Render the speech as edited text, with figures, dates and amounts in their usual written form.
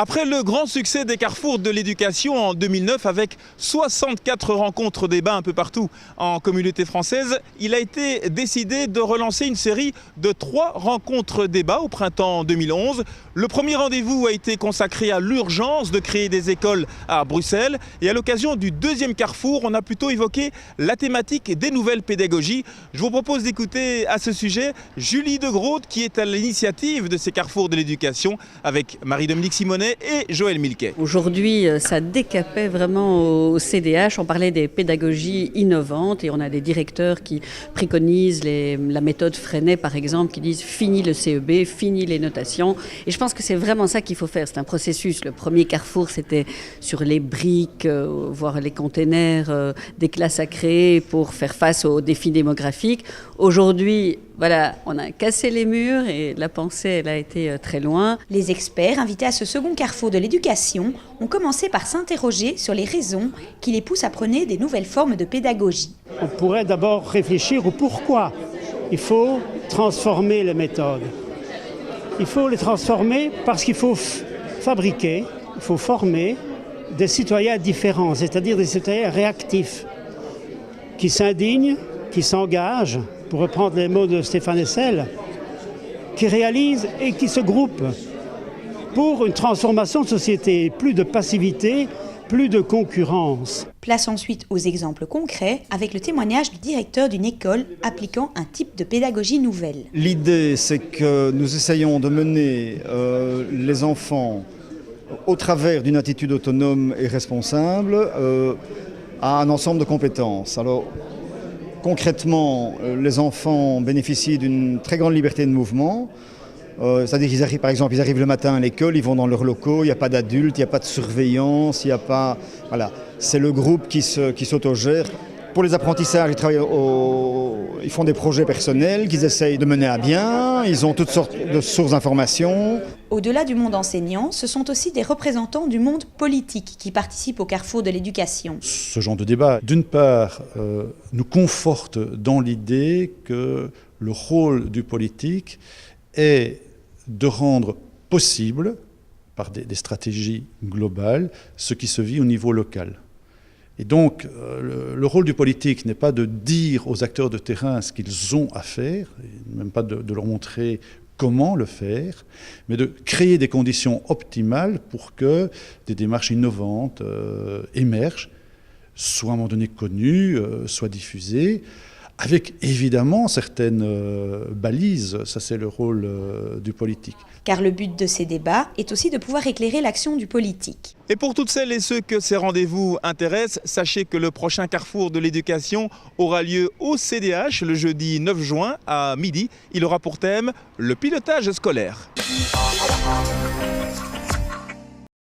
Après le grand succès des carrefours de l'éducation en 2009 avec 64 rencontres débats un peu partout en communauté française, il a été décidé de relancer une série de 3 rencontres débats au printemps 2011. Le premier rendez-vous a été consacré à l'urgence de créer des écoles à Bruxelles et à l'occasion du deuxième carrefour, on a plutôt évoqué la thématique des nouvelles pédagogies. Je vous propose d'écouter à ce sujet Julie De Groot qui est à l'initiative de ces carrefours de l'éducation avec Marie-Dominique Simonet et Joël Milquet. Aujourd'hui, ça décapait vraiment au CDH. On parlait des pédagogies innovantes et on a des directeurs qui préconisent la méthode Freinet, par exemple, qui disent fini le CEB, fini les notations. Et je pense que c'est vraiment ça qu'il faut faire. C'est un processus. Le premier carrefour, c'était sur les briques, voire les containers des classes à créer pour faire face aux défis démographiques. Aujourd'hui, voilà, on a cassé les murs et la pensée, elle a été très loin. Les experts invités à ce second carrefour de l'éducation ont commencé par s'interroger sur les raisons qui les poussent à prôner des nouvelles formes de pédagogie. On pourrait d'abord réfléchir au pourquoi il faut transformer les méthodes. Il faut les transformer parce qu'il faut fabriquer, il faut former des citoyens différents, c'est-à-dire des citoyens réactifs, qui s'indignent, qui s'engagent, pour reprendre les mots de Stéphane Hessel, qui réalisent et qui se groupent pour une transformation de société, plus de passivité, plus de concurrence. Place ensuite aux exemples concrets avec le témoignage du directeur d'une école appliquant un type de pédagogie nouvelle. L'idée, c'est que nous essayons de mener les enfants au travers d'une attitude autonome et responsable à un ensemble de compétences. Alors, concrètement, les enfants bénéficient d'une très grande liberté de mouvement. C'est-à-dire qu'ils arrivent, par exemple, ils arrivent le matin à l'école, ils vont dans leurs locaux, il n'y a pas d'adultes, il n'y a pas de surveillance, il n'y a pas... Voilà, c'est le groupe qui s'autogère. Pour les apprentissages, ils font des projets personnels qu'ils essayent de mener à bien, ils ont toutes sortes de sources d'informations. Au-delà du monde enseignant, ce sont aussi des représentants du monde politique qui participent au carrefour de l'éducation. Ce genre de débat, d'une part, nous conforte dans l'idée que le rôle du politique est de rendre possible, par des stratégies globales, ce qui se vit au niveau local. Et donc, le rôle du politique n'est pas de dire aux acteurs de terrain ce qu'ils ont à faire, même pas de leur montrer comment le faire, mais de créer des conditions optimales pour que des démarches innovantes émergent, soient à un moment donné connues, soient diffusées, avec évidemment certaines balises. Ça, c'est le rôle du politique. Car le but de ces débats est aussi de pouvoir éclairer l'action du politique. Et pour toutes celles et ceux que ces rendez-vous intéressent, sachez que le prochain carrefour de l'éducation aura lieu au CDH le jeudi 9 juin à midi. Il aura pour thème le pilotage scolaire.